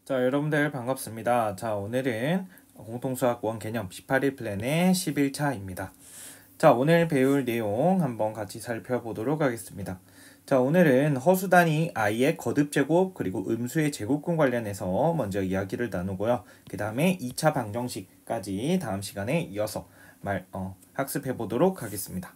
자, 여러분들 반갑습니다. 자, 오늘은 공통수학원 개념 18일 플랜의 11차입니다. 자, 오늘 배울 내용 한번 같이 살펴보도록 하겠습니다. 자, 오늘은 허수 단위 i의 거듭제곱 그리고 음수의 제곱근 관련해서 먼저 이야기를 나누고요. 그 다음에 2차 방정식까지 다음 시간에 이어서 학습해 보도록 하겠습니다.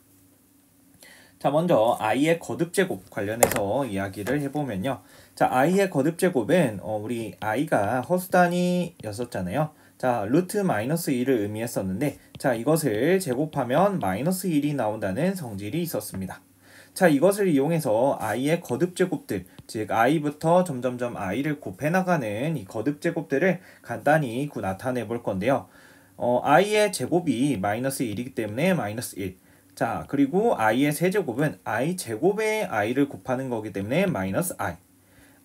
자, 먼저 i의 거듭제곱 관련해서 이야기를 해보면요. 자, i의 거듭제곱은 우리 i가 허수 단위였었잖아요. 자, 루트 마이너스 1을 의미했었는데, 자, 이것을 제곱하면 마이너스 1이 나온다는 성질이 있었습니다. 자, 이것을 이용해서 i의 거듭제곱들, 즉 i부터 점점점 i를 곱해나가는 이 거듭제곱들을 간단히 나타내 볼 건데요. i의 제곱이 마이너스 1이기 때문에 마이너스 1. 자, 그리고 i의 세제곱은 i 제곱에 i를 곱하는 거기 때문에 마이너스 i.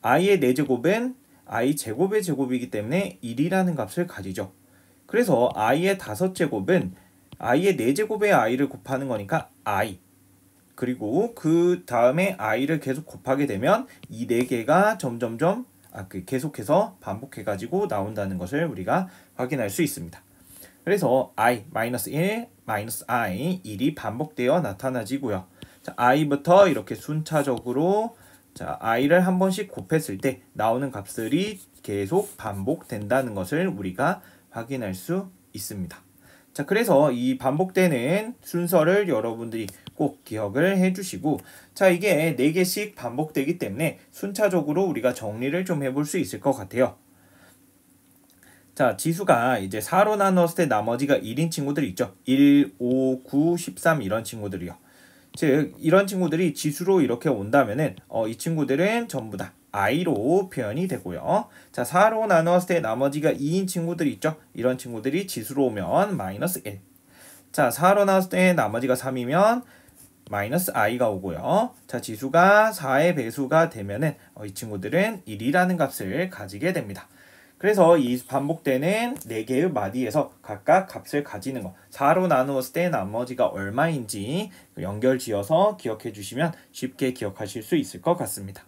i의 4제곱은 i 제곱의 제곱이기 때문에 1이라는 값을 가지죠. 그래서 i의 5제곱은 i의 4제곱에 i를 곱하는 거니까 i. 그리고 그 다음에 i를 계속 곱하게 되면 이 4개가 점점점 계속해서 반복해가지고 나온다는 것을 우리가 확인할 수 있습니다. 그래서 i, -1, -i, 1이 반복되어 나타나지고요. 자, i부터 이렇게 순차적으로 자, i를 한 번씩 곱했을 때 나오는 값들이 계속 반복된다는 것을 우리가 확인할 수 있습니다. 자, 그래서 이 반복되는 순서를 여러분들이 꼭 기억을 해주시고, 자, 이게 4개씩 반복되기 때문에 순차적으로 우리가 정리를 좀 해볼 수 있을 것 같아요. 자, 지수가 이제 4로 나누었을 때 나머지가 1인 친구들이 있죠. 1, 5, 9, 13 이런 친구들이요. 즉 이런 친구들이 지수로 이렇게 온다면은 이 친구들은 전부 다 i로 표현이 되고요. 자, 4로 나누었을 때 나머지가 2인 친구들이 있죠. 이런 친구들이 지수로 오면 마이너스 1. 자, 4로 나눴을 때 나머지가 3이면 마이너스 i가 오고요. 자, 지수가 4의 배수가 되면은 이 친구들은 1이라는 값을 가지게 됩니다. 그래서 이 반복되는 4개의 마디에서 각각 값을 가지는 거, 4로 나누었을 때 나머지가 얼마인지 연결 지어서 기억해 주시면 쉽게 기억하실 수 있을 것 같습니다.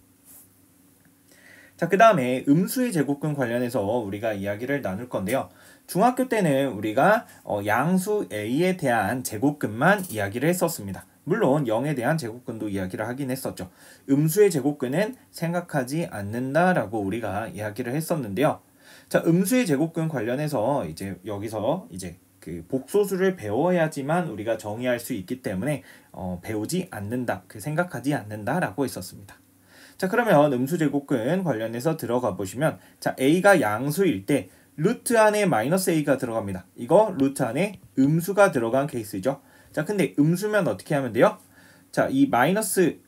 자, 그 다음에 음수의 제곱근 관련해서 우리가 이야기를 나눌 건데요. 중학교 때는 우리가 양수 a에 대한 제곱근만 이야기를 했었습니다. 물론 0에 대한 제곱근도 이야기를 하긴 했었죠. 음수의 제곱근은 생각하지 않는다라고 우리가 이야기를 했었는데요. 자, 음수의 제곱근 관련해서 이제 여기서 이제 그 복소수를 배워야지만 우리가 정의할 수 있기 때문에 배우지 않는다, 생각하지 않는다라고 했었습니다. 자, 그러면 음수 제곱근 관련해서 들어가 보시면, 자, a가 양수일 때 루트 안에 마이너스 a가 들어갑니다. 이거 루트 안에 음수가 들어간 케이스죠. 자, 근데 음수면 어떻게 하면 돼요? 자, 이 마이너스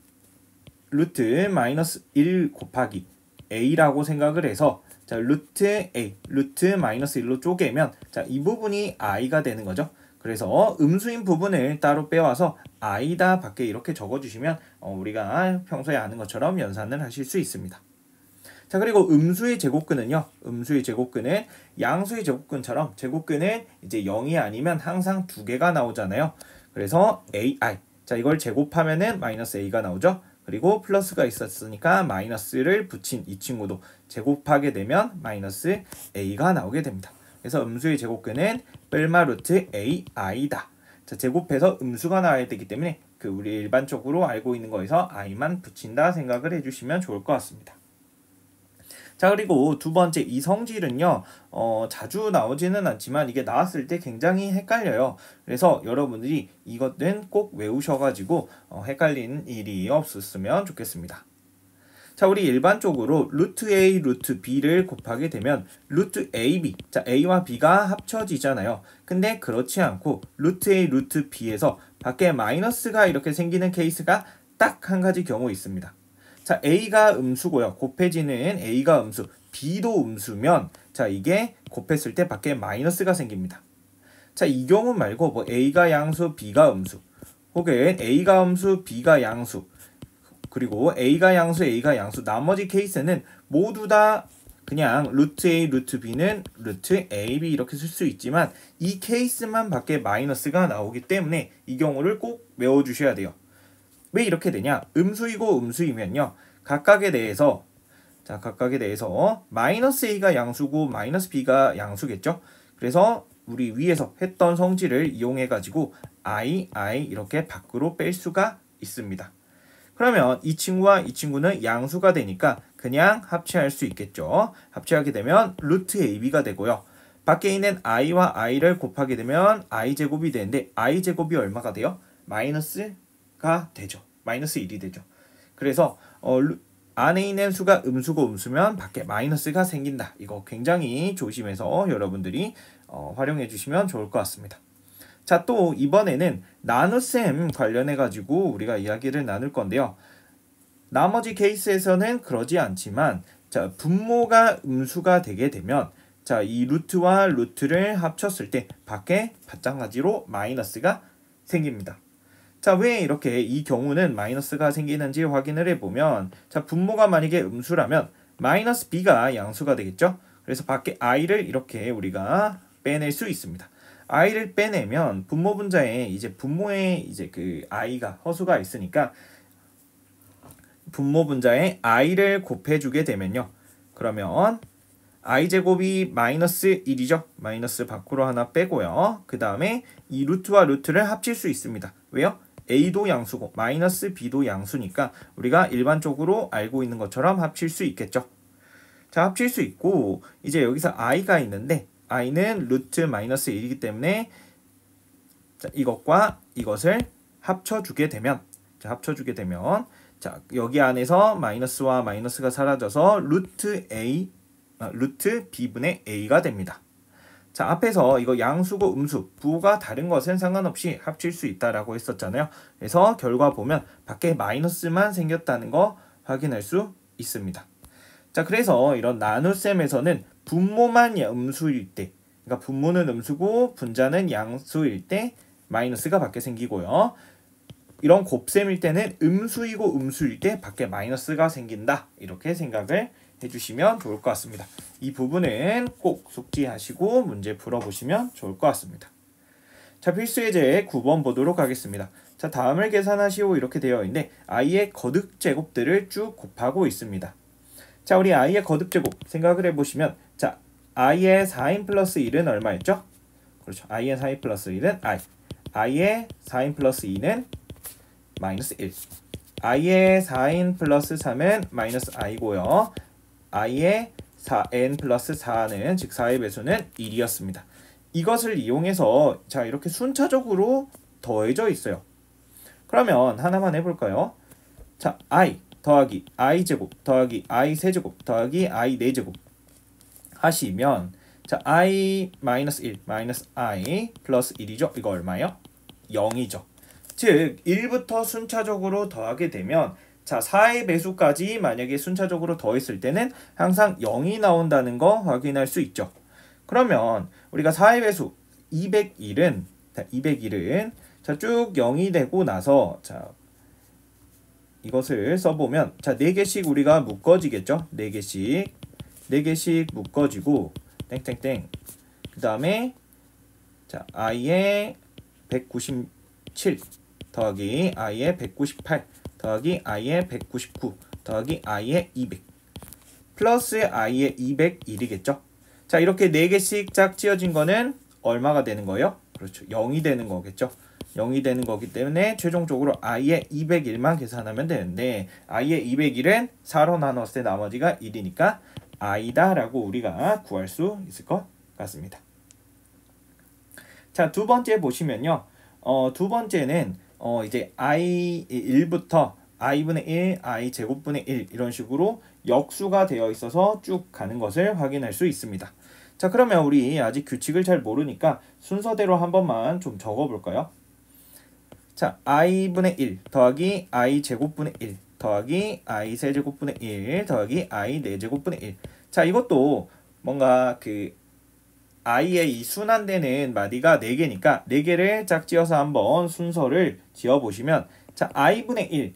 루트 마이너스 1 곱하기 a라고 생각을 해서, 자, 루트 a, 루트 마이너스 1로 쪼개면, 자, 이 부분이 i가 되는 거죠. 그래서 음수인 부분을 따로 빼와서 i다 밖에 이렇게 적어주시면 우리가 평소에 아는 것처럼 연산을 하실 수 있습니다. 자, 그리고 음수의 제곱근은요. 음수의 제곱근은 양수의 제곱근처럼 제곱근은 이제 0이 아니면 항상 2개가 나오잖아요. 그래서 ai, 자, 이걸 제곱하면은 마이너스 a가 나오죠. 그리고 플러스가 있었으니까 마이너스를 붙인 이 친구도 제곱하게 되면 마이너스 a가 나오게 됩니다. 그래서 음수의 제곱근은 뺄마 루트 ai다. 자, 제곱해서 음수가 나와야 되기 때문에 우리 일반적으로 알고 있는 거에서 i만 붙인다 생각을 해주시면 좋을 것 같습니다. 자, 그리고 두 번째 이 성질은요, 자주 나오지는 않지만 이게 나왔을 때 굉장히 헷갈려요. 그래서 여러분들이 이것은 꼭 외우셔가지고 헷갈리는 일이 없었으면 좋겠습니다. 자, 우리 일반적으로 루트 a, 루트 b를 곱하게 되면 루트 ab, 자, a와 b가 합쳐지잖아요. 근데 그렇지 않고 루트 a, 루트 b에서 밖에 마이너스가 이렇게 생기는 케이스가 딱 한 가지 경우 있습니다. 자, a가 음수고요. 곱해지는 a가 음수, b도 음수면, 자, 이게 곱했을 때 밖에 마이너스가 생깁니다. 자, 이 경우 말고 뭐 a가 양수, b가 음수, 혹은 a가 음수, b가 양수, 그리고 a가 양수, a가 양수, 나머지 케이스는 모두 다 그냥 루트 a, 루트 b는 루트 ab 이렇게 쓸 수 있지만 이 케이스만 밖에 마이너스가 나오기 때문에 이 경우를 꼭 외워주셔야 돼요. 왜 이렇게 되냐? 음수이고 음수이면요, 각각에 대해서 자, 각각에 대해서 마이너스 a가 양수고 마이너스 b가 양수겠죠. 그래서 우리 위에서 했던 성질을 이용해 가지고 i 이렇게 밖으로 뺄 수가 있습니다. 그러면 이 친구와 이 친구는 양수가 되니까 그냥 합체할 수 있겠죠. 합체하게 되면 루트 ab가 되고요. 밖에 있는 i와 i를 곱하게 되면 i제곱이 되는데 i제곱이 얼마가 돼요? 마이너스가 되죠. 마이너스 1이 되죠. 그래서 안에 있는 수가 음수고 음수면 밖에 마이너스가 생긴다. 이거 굉장히 조심해서 여러분들이 활용해 주시면 좋을 것 같습니다. 자, 또 이번에는 나눗셈 관련해 가지고 우리가 이야기를 나눌 건데요. 나머지 케이스에서는 그러지 않지만 자, 분모가 음수가 되게 되면 자, 이 루트와 루트를 합쳤을 때 밖에 마찬가지로 마이너스가 생깁니다. 자, 왜 이렇게 이 경우는 마이너스가 생기는지 확인을 해보면 자, 분모가 만약에 음수라면 마이너스 b가 양수가 되겠죠. 그래서 밖에 i를 이렇게 우리가 빼낼 수 있습니다. i를 빼내면 분모 분자에 이제 분모에 이제 그 i가 허수가 있으니까 분모 분자에 i를 곱해주게 되면요. 그러면 i제곱이 마이너스 1이죠. 마이너스 밖으로 하나 빼고요. 그 다음에 이 루트와 루트를 합칠 수 있습니다. 왜요? a도 양수고 마이너스 b도 양수니까 우리가 일반적으로 알고 있는 것처럼 합칠 수 있겠죠. 자, 합칠 수 있고 이제 여기서 i가 있는데 i는 루트 마이너스 1이기 때문에 자, 이것과 이것을 합쳐주게 되면 자, 여기 안에서 마이너스와 마이너스가 사라져서 루트 b분의 a가 됩니다. 자, 앞에서 이거 양수고 음수, 부호가 다른 것은 상관없이 합칠 수 있다라고 했었잖아요. 그래서 결과 보면 밖에 마이너스만 생겼다는 거 확인할 수 있습니다. 자, 그래서 이런 나눗셈에서는 분모만 음수일 때, 그러니까 분모는 음수고 분자는 양수일 때 마이너스가 밖에 생기고요. 이런 곱셈일 때는 음수이고 음수일 때 밖에 마이너스가 생긴다. 이렇게 생각을 해주시면 좋을 것 같습니다. 이 부분은 꼭 숙지하시고 문제 풀어보시면 좋을 것 같습니다. 자, 필수 예제 9번 보도록 하겠습니다. 자, 다음을 계산하시오 이렇게 되어 있는데 i의 거듭 제곱들을 쭉 곱하고 있습니다. 자, 우리 i의 거듭 제곱 생각을 해보시면 자, i의 4인 플러스 1은 얼마였죠? 그렇죠. i의 4인 플러스 1은 i의 4인 플러스 2는 마이너스 1 i의 4인 플러스 3은 마이너스 i고요. i의 4n 플러스 4는 즉 4의 배수는 1이었습니다. 이것을 이용해서 자, 이렇게 순차적으로 더해져 있어요. 그러면 하나만 해볼까요? 자, i 더하기 i 제곱 더하기 i 세제곱 더하기 i 4제곱 하시면 자, i 마이너스 1 마이너스 i 플러스 1이죠. 이거 얼마예요? 0이죠. 즉 1부터 순차적으로 더하게 되면 자, 4의 배수까지 만약에 순차적으로 더했을 때는 항상 0이 나온다는 거 확인할 수 있죠. 그러면 우리가 4의 배수 201은 자, 쭉 0이 되고 나서 자, 이것을 써보면 자, 4개씩 우리가 묶어지겠죠. 4개씩 묶어지고 땡땡땡 그 다음에 자, i의 197 더하기 i의 198 더하기 i의 199 더하기 i의 200 플러스 i의 201이겠죠. 자, 이렇게 4개씩 짝 지어진 거는 얼마가 되는 거예요? 그렇죠. 0이 되는 거겠죠. 0이 되는 거기 때문에 최종적으로 i의 201만 계산하면 되는데 i의 201은 4로 나눴을 때 나머지가 1이니까 i다 라고 우리가 구할 수 있을 것 같습니다. 자, 두 번째 보시면요. 두 번째는 이제 i 1부터 i분의 1, i 제곱분의 1 이런 식으로 역수가 되어 있어서 쭉 가는 것을 확인할 수 있습니다. 자, 그러면 우리 아직 규칙을 잘 모르니까 순서대로 한 번만 좀 적어볼까요? 자, i분의 1 더하기 i 제곱분의 1 더하기 i 세제곱분의 1 더하기 i 4제곱분의 1. 자, 이것도 뭔가 그 i의 이 순환되는 마디가 4개니까 4개를 짝지어서 한번 순서를 지어보시면 자, i분의 1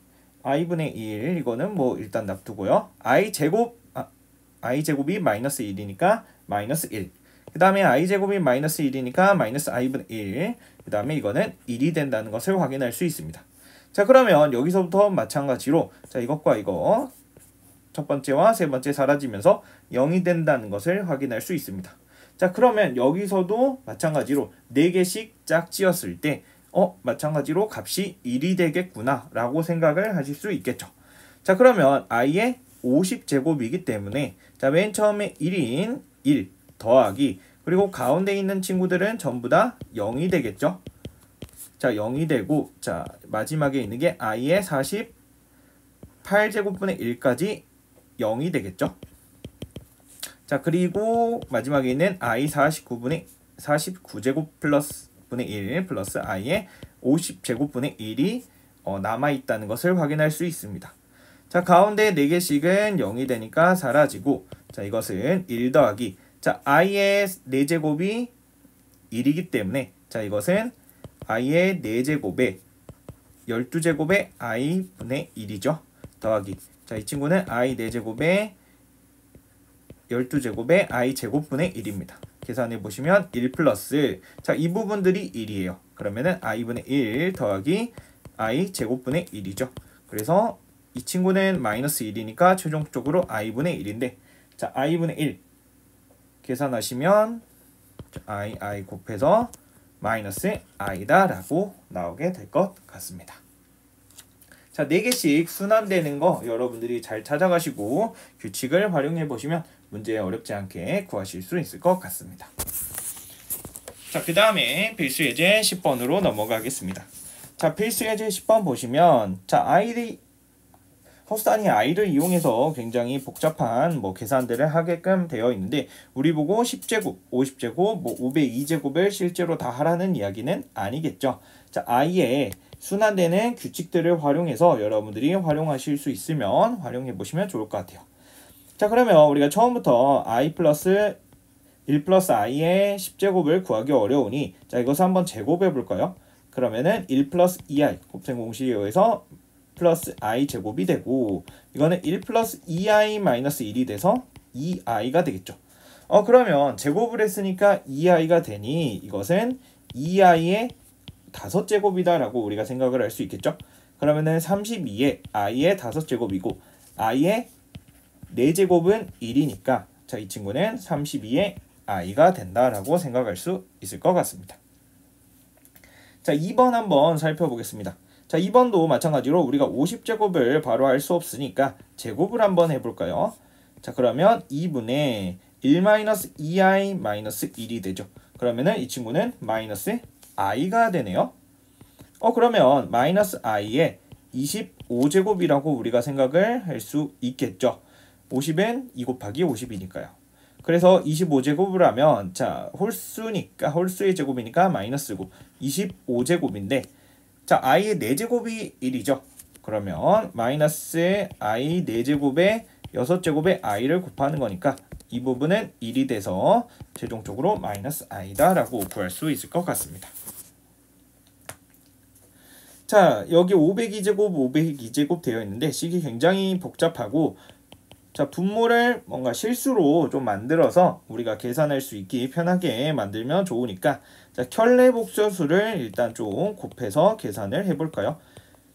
이거는 뭐 일단 놔두고요. i 제곱이 마이너스 1이니까 마이너스 1. 그 다음에 i 제곱이 마이너스 1이니까 마이너스 i분의 1. 그 다음에 이거는 1이 된다는 것을 확인할 수 있습니다. 자, 그러면 여기서부터 마찬가지로 자, 이것과 이거 첫 번째와 세 번째 사라지면서 0이 된다는 것을 확인할 수 있습니다. 자, 그러면 여기서도 마찬가지로 4개씩 짝지었을 때 마찬가지로 값이 1이 되겠구나 라고 생각을 하실 수 있겠죠. 자, 그러면 i의 50제곱이기 때문에 자, 맨 처음에 1인 1 더하기 그리고 가운데 있는 친구들은 전부 다 0이 되겠죠. 자, 0이 되고 자, 마지막에 있는 게 i의 48제곱분의 1까지 0이 되겠죠. 자, 그리고 마지막에 있는 i 49제곱 플러스 분의 1 플러스 i의 50제곱분의 1이 남아있다는 것을 확인할 수 있습니다. 자, 가운데 4개씩은 0이 되니까 사라지고 자, 이것은 1 더하기 자, i의 4제곱이 1이기 때문에 자, 이것은 i의 4제곱에 12제곱에 i분의 1이죠. 더하기 자, 이 친구는 i 4제곱에 12제곱에 i 제곱분의 1입니다. 계산해 보시면 1 플러스 자, 이 부분들이 1이에요. 그러면은 i분의 1 더하기 i 제곱분의 1이죠. 그래서 이 친구는 마이너스 1이니까 최종적으로 i분의 1인데 자, i분의 1 계산하시면 i 곱해서 마이너스 i다 라고 나오게 될 것 같습니다. 자, 4개씩 순환되는 거 여러분들이 잘 찾아가시고 규칙을 활용해 보시면 문제 어렵지 않게 구하실 수 있을 것 같습니다. 자, 그 다음에 필수 예제 10번으로 넘어가겠습니다. 자, 필수 예제 10번 보시면 자, 허수단위 i를 이용해서 굉장히 복잡한 계산들을 하게끔 되어 있는데 우리 보고 10제곱, 50제곱, 502제곱을 실제로 다 하라는 이야기는 아니겠죠. 자, i의 순환되는 규칙들을 활용해서 여러분들이 활용하실 수 있으면 활용해 보시면 좋을 것 같아요. 자, 그러면 우리가 처음부터 i 플러스 1 플러스 i의 10제곱을 구하기 어려우니 자, 이것을 한번 제곱해 볼까요? 그러면은 1 플러스 2i 곱셈 공식에 의해서 플러스 i 제곱이 되고 이거는 1 플러스 2i 마이너스 1이 돼서 2i가 되겠죠. 그러면 제곱을 했으니까 2i가 되니 이것은 2i의 5제곱이다 라고 우리가 생각을 할 수 있겠죠. 그러면은 32의 i의 5제곱이고 i의 4제곱은 1이니까 자, 이 친구는 32의 i가 된다라고 생각할 수 있을 것 같습니다. 자, 2번 한번 살펴보겠습니다. 자, 2번도 마찬가지로 우리가 50제곱을 바로 할 수 없으니까 제곱을 한번 해볼까요? 자, 그러면 2분의 1-2i-1이 되죠. 그러면은 이 친구는 마이너스 i가 되네요. 그러면 마이너스 i의 25제곱이라고 우리가 생각을 할 수 있겠죠. 50은 2 곱하기 50이니까요. 그래서 25제곱을 하면 자, 홀수의 제곱이니까 마이너스고 25제곱인데 자, i의 4제곱이 1이죠. 그러면 마이너스 i 4제곱에 6제곱에 i를 곱하는 거니까 이 부분은 1이 돼서 최종적으로 마이너스 i다 라고 구할 수 있을 것 같습니다. 자, 여기 502제곱, 502제곱 되어 있는데 식이 굉장히 복잡하고 자, 분모를 뭔가 실수로 좀 만들어서 우리가 계산할 수 있게 편하게 만들면 좋으니까 자, 켤레 복소수를 일단 좀 곱해서 계산을 해볼까요?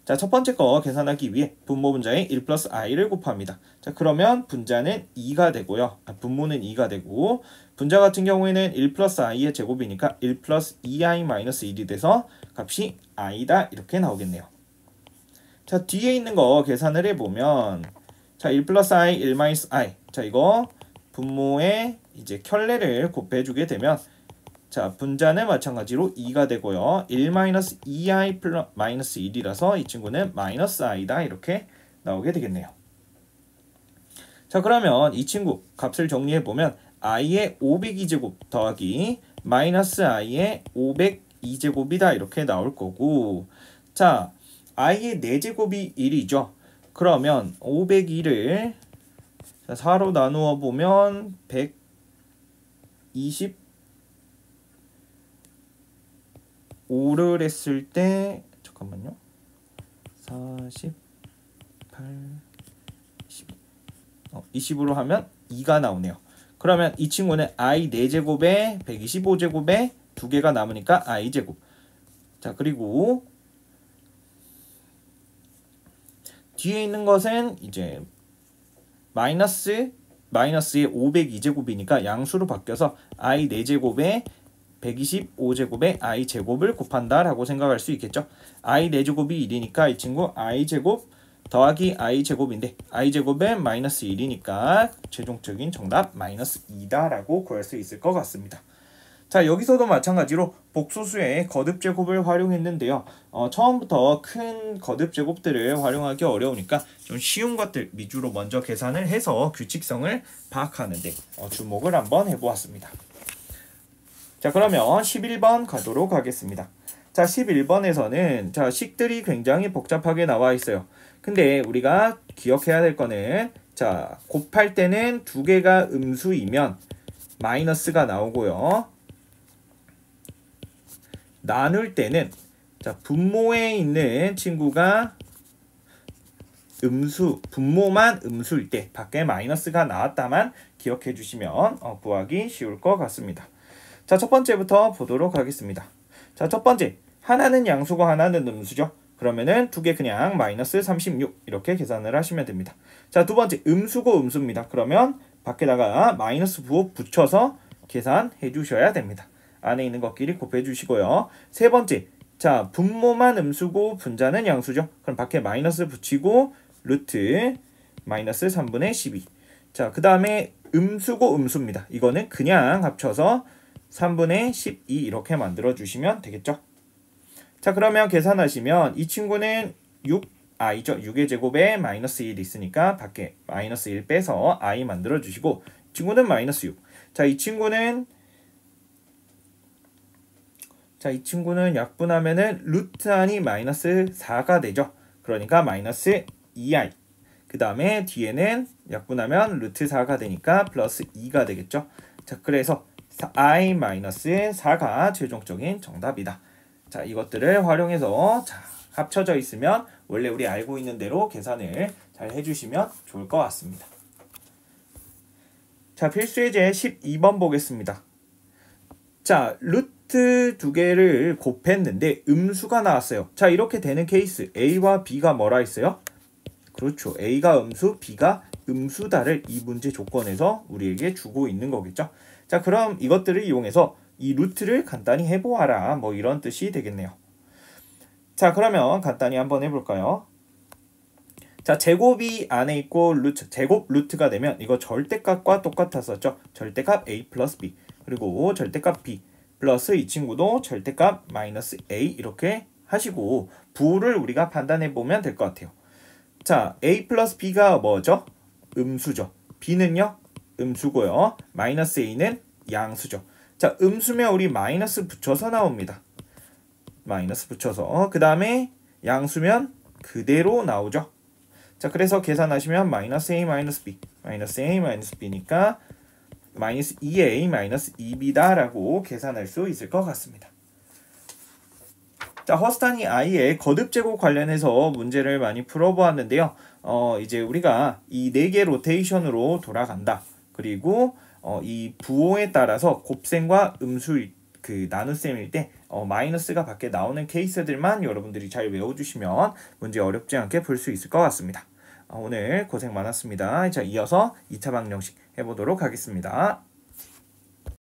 자, 첫 번째 거 계산하기 위해 분모 분자에 1 플러스 i를 곱합니다. 자, 그러면 분자는 2가 되고요. 분모는 2가 되고 분자 같은 경우에는 1 플러스 i의 제곱이니까 1 플러스 2i 마이너스 1이 돼서 값이 i다 이렇게 나오겠네요. 자, 뒤에 있는 거 계산을 해보면 자, 1 플러스 i, 1 마이너스 i. 자, 이거 분모에 이제 켤레를 곱해주게 되면 자, 분자는 마찬가지로 2가 되고요. 1 마이너스 2i 마이너스 1이라서 이 친구는 마이너스 i다 이렇게 나오게 되겠네요. 자, 그러면 이 친구 값을 정리해보면 i의 502제곱 더하기 마이너스 i의 502제곱이다 이렇게 나올 거고 자, i의 4제곱이 1이죠. 그러면 502를 4로 나누어 보면 125를 했을 때 잠깐만요. 48 20으로 하면 2가 나오네요. 그러면 이 친구는 i 4제곱에 125제곱에 2개가 남으니까 i제곱. 자, 그리고 뒤에 있는 것은 이제 마이너스의 502제곱이니까 양수로 바뀌어서 i 4제곱에 125제곱에 i 제곱을 곱한다 라고 생각할 수 있겠죠. i 4제곱이 1이니까 이 친구 i 제곱 더하기 i 제곱인데 i 제곱은 마이너스 1이니까 최종적인 정답 마이너스 2다 라고 구할 수 있을 것 같습니다. 자, 여기서도 마찬가지로 복소수의 거듭 제곱을 활용했는데요. 처음부터 큰 거듭 제곱들을 활용하기 어려우니까 좀 쉬운 것들 위주로 먼저 계산을 해서 규칙성을 파악하는데 주목을 한번 해보았습니다. 자, 그러면 11번 가도록 하겠습니다. 자, 11번에서는 자, 식들이 굉장히 복잡하게 나와 있어요. 근데 우리가 기억해야 될 거는 자, 곱할 때는 두 개가 음수이면 마이너스가 나오고요. 나눌 때는 자, 분모에 있는 친구가 분모만 음수일 때 밖에 마이너스가 나왔다만 기억해 주시면 구하기 쉬울 것 같습니다. 자, 첫 번째부터 보도록 하겠습니다. 자, 첫 번째 하나는 양수고 하나는 음수죠. 그러면은 두 개 그냥 마이너스 36 이렇게 계산을 하시면 됩니다. 자, 두 번째 음수고 음수입니다. 그러면 밖에다가 마이너스 부호 붙여서 계산해 주셔야 됩니다. 안에 있는 것끼리 곱해 주시고요. 세 번째, 자, 분모만 음수고 분자는 양수죠. 그럼 밖에 마이너스 붙이고 루트 마이너스 3분의 12. 자, 그 다음에 음수고 음수입니다. 이거는 그냥 합쳐서 3분의 12 이렇게 만들어 주시면 되겠죠. 자, 그러면 계산하시면 이 친구는 6i죠. 6의 제곱에 마이너스 1 있으니까 밖에 마이너스 1 빼서 i 만들어 주시고 이 친구는 마이너스 6. 자, 이 친구는 약분하면은 루트 안이 마이너스 4가 되죠. 그러니까 마이너스 2i. 그 다음에 뒤에는 약분하면 루트 4가 되니까 플러스 2가 되겠죠. 자, 그래서 i 마이너스 4가 최종적인 정답이다. 자, 이것들을 활용해서 자, 합쳐져 있으면 원래 우리 알고 있는 대로 계산을 잘 해주시면 좋을 것 같습니다. 자, 필수예제 12번 보겠습니다. 자, 루트 두 개를 곱했는데 음수가 나왔어요. 자, 이렇게 되는 케이스 A와 B가 뭐라 했어요? 그렇죠. A가 음수, B가 음수다를 이 문제 조건에서 우리에게 주고 있는 거겠죠. 자, 그럼 이것들을 이용해서 이 루트를 간단히 해보아라. 뭐 이런 뜻이 되겠네요. 자, 그러면 간단히 한번 해볼까요? 자, 제곱이 안에 있고 제곱 루트가 되면 이거 절대값과 똑같았었죠. 절대값 A 플러스 B 그리고 절대값 B 플러스 이 친구도 절대값 마이너스 A 이렇게 하시고 부호를 우리가 판단해보면 될 것 같아요. 자, A 플러스 B가 뭐죠? 음수죠. B는요? 음수고요. 마이너스 A는 양수죠. 자, 음수면 우리 마이너스 붙여서 나옵니다. 마이너스 붙여서 그 다음에 양수면 그대로 나오죠. 자, 그래서 계산하시면 마이너스 A 마이너스 B 마이너스 A 마이너스 B니까 마이너스 2A 마이너스 2B다 라고 계산할 수 있을 것 같습니다. 자, 허스탄이 I의 거듭제곱 관련해서 문제를 많이 풀어보았는데요. 이제 우리가 이 4개 로테이션으로 돌아간다. 그리고 이 부호에 따라서 곱셈과 음수 그 나눗셈일 때 마이너스가 밖에 나오는 케이스들만 여러분들이 잘 외워주시면 문제 어렵지 않게 풀 수 있을 것 같습니다. 오늘 고생 많았습니다. 자, 이어서 2차 방정식 해보도록 하겠습니다.